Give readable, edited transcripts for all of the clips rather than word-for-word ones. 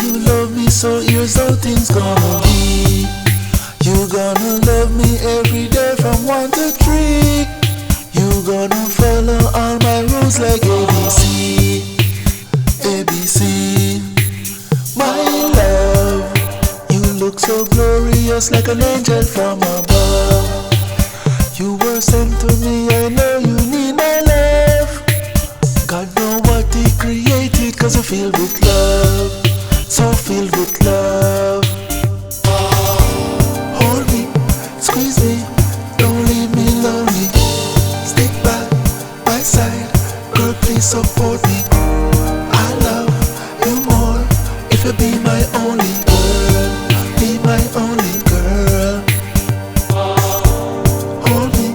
you love me, so here's how things gonna be. You gonna love me every day from 1 to 3. You gonna follow all my rules like ABC, ABC. My love, you look so glorious like an angel from above. You were sent to me, I know you need my love. God know what He created, 'cause I'm filled with love, so filled with love. Hold me, squeeze me, don't leave me lonely. Stick by my side, girl, please support me. I love you more if you be my only girl, be my only girl. Hold me,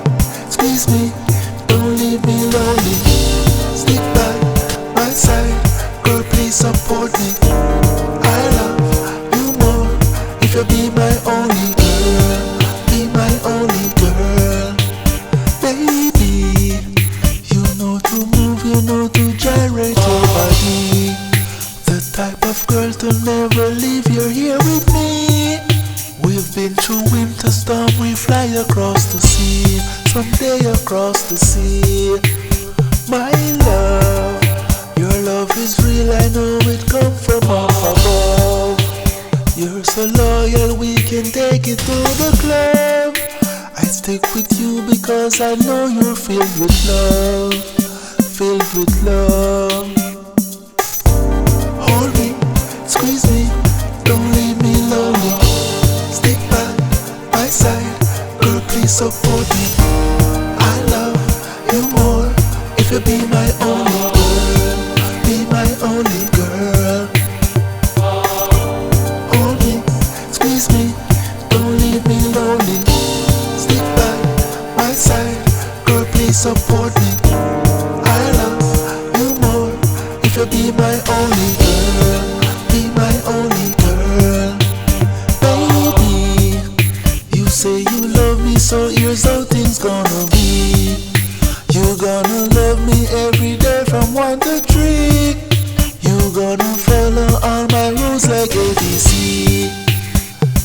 squeeze me, don't leave me lonely. Stick by my side, girl, please support me. I love you more if you be my only girl, be my only girl. Baby, you know to move, you know to gyrate your body. The type of girl to never leave, you're here with me. We've been through winter storm, we fly across the sea, someday across the sea. My love, your love is real, I know it come from up above. You're so loyal, we can take it to the club. I stick with you because I know you're filled with love, filled with love. Hold me, squeeze me, don't leave me lonely. Stick by my side, girl, please support me. I love you more if you be my only girl, be my only girl. Hold me, squeeze me, don't leave me lonely. Stick by my side, girl, please support me. I love you more if you be my only girl, be my only girl. Baby, you say you love me, so here's how things gonna be. You gonna love me every day from 1 to 3. You gonna follow all my rules like ABC,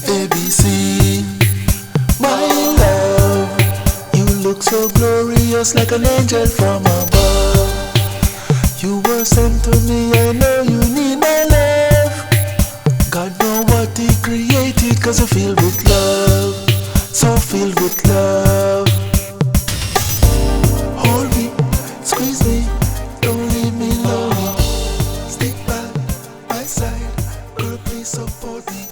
ABC. My love, you look so glorious like an angel from above. You were sent to me, I know you need my love. God know what He created, 'cause I'm filled with love, so filled with love. Hold me, squeeze me, don't leave me lonely. Stick by my side, girl, please support me.